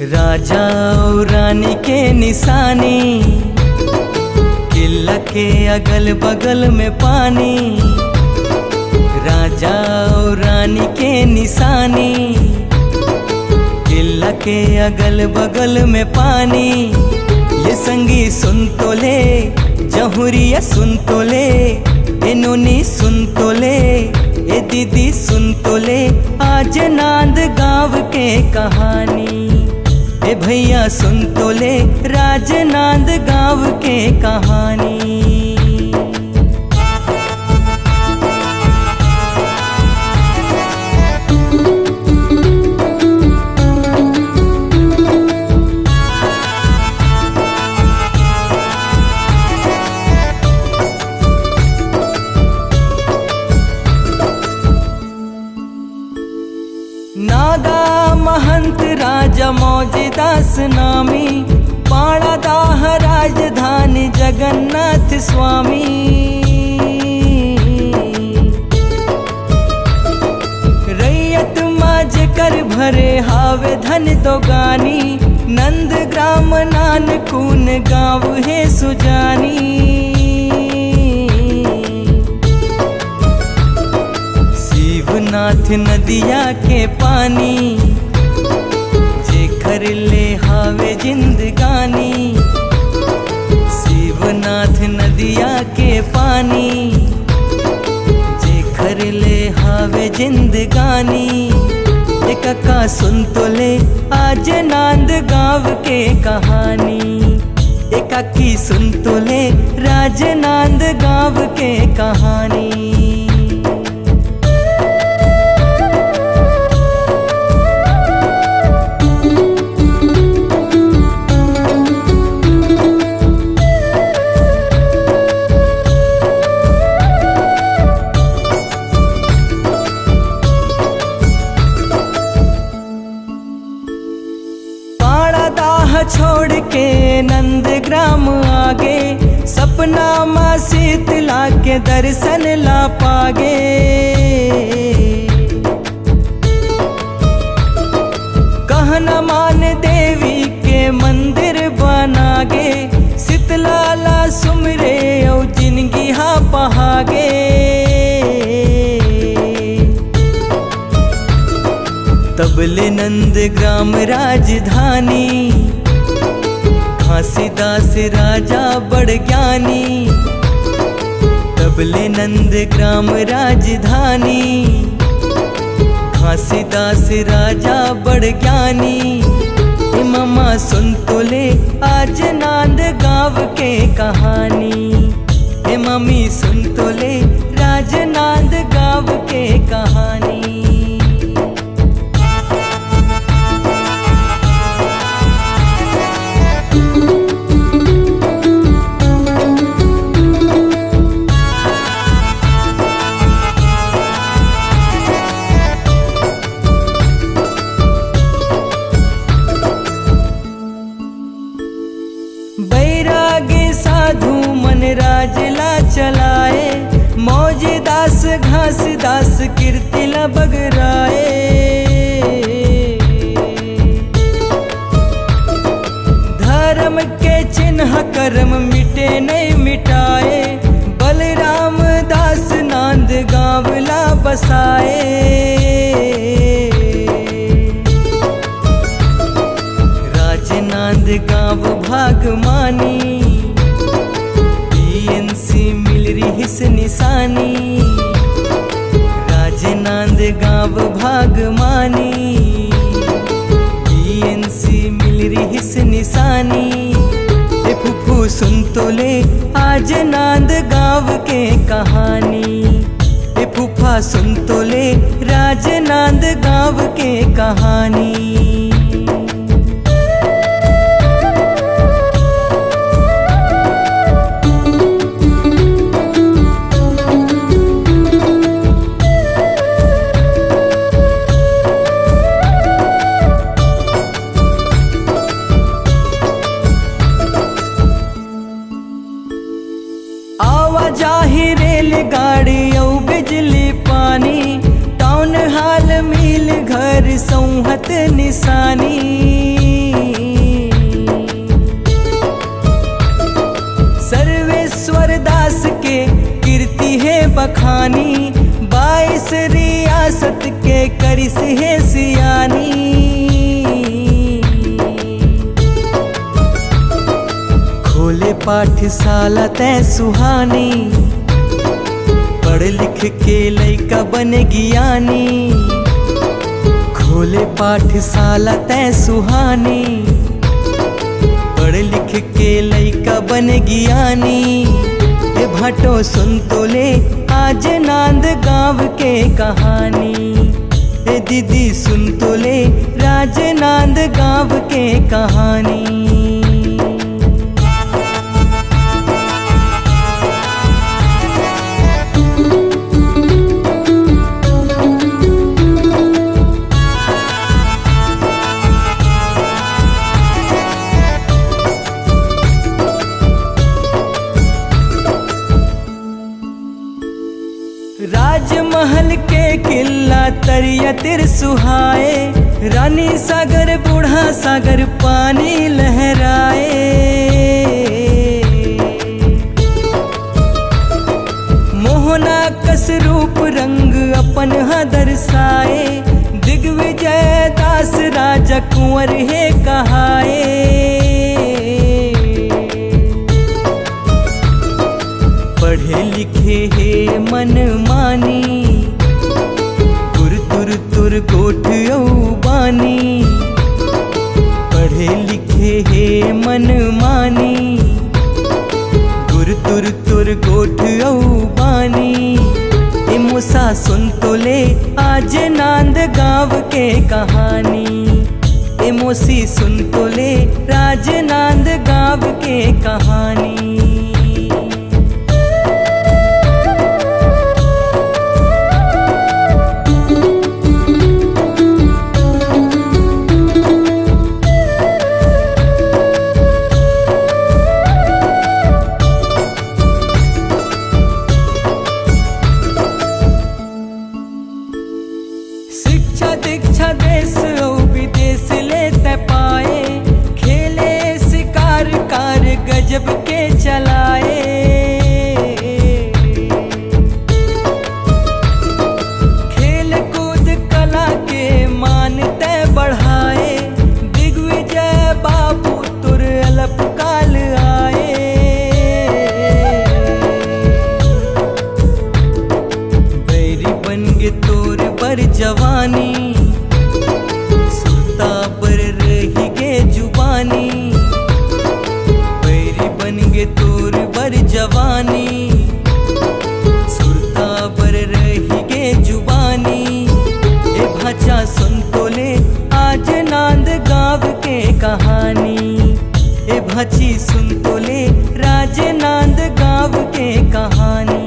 राजा और रानी के निशानी, किला के अगल बगल में पानी। राजा और रानी के निशानी, किला के अगल बगल में पानी। ये संगी सुन तो ले, जहुरिया सुन तो ले, ए नोनी सुन तो ले, ए दीदी सुन तो ले, आज नांद गाँव के कहानी। ए भैया सुन तो ले, राजनांद गाँव के कहानी। नागा महंत राजा मौजदास नामी, पाणादाह राजधानी जगन्नाथ स्वामी। रैयत माज कर भरे हावे धन दोगानी, नंद ग्राम नानकून गाँव है सुजानी। शिवनाथ नदिया के पानी, जेखर ले हावे जिंदगानी। शिवनाथ नदिया के पानी, जेखर ले हावे जिंदगानी। एक का सुन तो ले, आज नांद गाँव के कहानी। एक की सुन तो ले, राजनांद गाँव के कहानी। छोड़ के नंद ग्राम आगे, सपना माँ शीतला के दर्शन ला पागे। कहना मान देवी के मंदिर बनागे, शीतला ला सुमरे औ जिंदगी हा पहागे। तबले नंद ग्राम राजधानी, घासीदास राजा बड़ ज्ञानी। तबले नंद ग्राम राजधानी, घासीदास राजा बड़ ज्ञानी। मामा सुन तो ले, आज नांद गाँव के कहानी। हे मम्मी सुन तो ले, राजनांद गाँव के कहानी। राजला चलाए, मौजदास घास दास कीर्ति ला बगराए। धर्म के चिन्ह कर्म मिटे नहीं मिटाए, बलराम दास नांद गाँव ला बसाए। राजनांद गाँव भाग मानी, बीएनसी मिल रही हिस निशानी। राजनांद गाँव भाग मानी, बीएनसी मिल रही हिस निशानी। ए फूफू सुन तो ले आज नांद गाँव के कहानी। ए फूफा सुन तो ले राजनांद गाँव के कहानी। आवाजाही रेलगाड़ी और बिजली पानी, टाउन हाल मिल घर संहत निशानी। सर्वेश्वर दास के कीर्ति है बखानी, 22 रियासत के करिस है सियानी। खोले पाठशाला तय सुहानी, पढ़ लिख के लइका बने ज्ञानी। खोले पाठशाला तय सुहानी, पढ़ लिख के लइका बने ज्ञानी। ए भाटो सुन तो ले आज नांद गाँव के कहानी। ए दीदी सुन तो ले राजनांद गाँव के कहानी। राजमहल के किला तरिया तिर सुहाए, रानी सागर बूढ़ा सागर पानी लहराए। मोहना कस रूप रंग अपन हा दर्शाए, दिग्विजय दास राजा कुंवर है कहाए। पढ़े लिखे हे मन मानी, तुर तुर तुर गोठ बानी। पढ़े लिखे हे मन मानी, तुर तुर तुर गोठ बानी। ए मूसा सुन तो ले आज नांद गाँव के कहानी। ए मोसी सुन तो ले राजनांद गाँव के कहानी। शिक्षा दीक्षा देश और विदेश लेते पाए, खेले शिकार कार गजब के चलाए। खेल कूद कला के मानते बढ़ाए, दिग्विजय बाबू तुर अलपकाल आए। बैरी बन गे तोर बर जवानी, सुरता पर रही गे जुबानी। बैरी बन गे तोर बर जवानी, सुरता पर रही गे जुबानी। ए भाचा सुन तो ले आज नांद गाँव के कहानी। ए भाची सुन तो ले राजनांद गाँव के कहानी।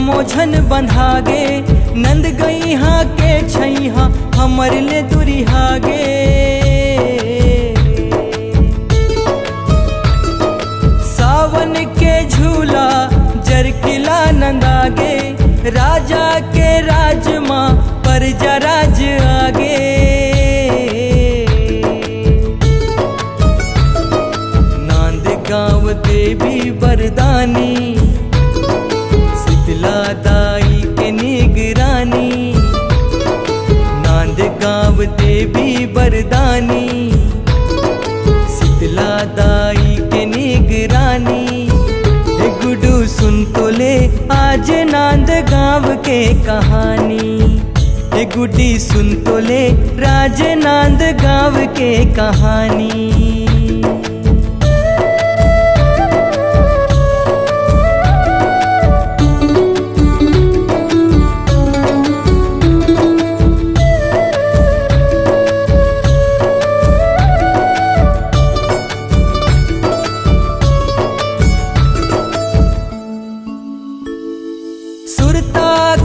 मोझन बंधागे नंद गई हाँ के छैहा हमर ले दुरिहागे। सावन के झूला जरकिला नंदागे राजा के राज माँ पर जराज आगे। नांद गाँव देवी बरदानी शीतला दाई के निगरानी। नांद गाँव देवी बरदानी शीतला दाई के निगरानी। गुडू सुन तो ले आज नांद गाँव के कहानी। गुड्डी सुन तो ले राज नांद गाँव के कहानी।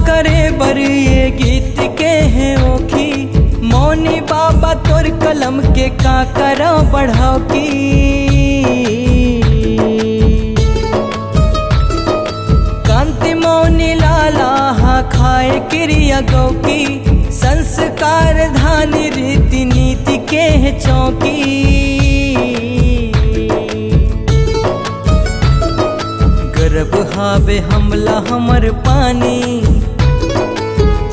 करे बर ये गीत के हैं ओखी मौनी बाबा तोर कलम के का करा बढ़ाओ की। कांति मौनी लाला हा खाए क्रिया गौ की संस्कार धानी रीति नीति के है चौकी। गर्भ हावे हमला हमर पानी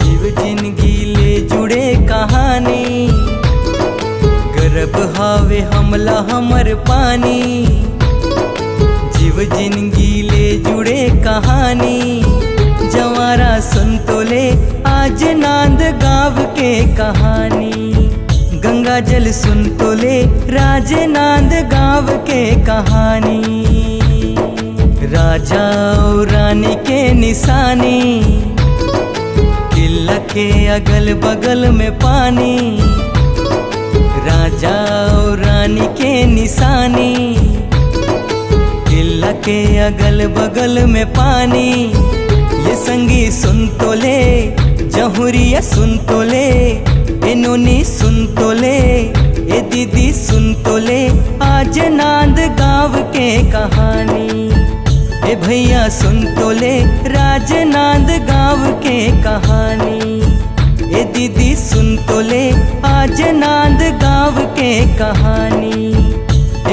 जीव जिंदगी ले जुड़े कहानी। गर्भ हावे हमला हमर पानी जीव जिंदगी ले जुड़े कहानी। जवारा सुन तो ले आज नांद गाँव के कहानी। गंगा जल सुन तो ले राज नांद गाँव के कहानी। राजा और रानी के निशानी किला के अगल बगल में पानी। राजा और रानी के निशानी किला के अगल बगल में पानी। ये संगी सुन तो ले जहुरिया सुन तो ले ए नोनी सुन तो ले ए दीदी सुन तो ले आज नांद गाँव के कहानी। ए भैया सुन तो ले राज नांद गाँव के कहानी। ए दीदी सुन तो ले आज नांद गाँव के कहानी।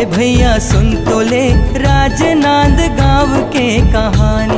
ए भैया सुन तो ले राज नांद गाँव के कहानी।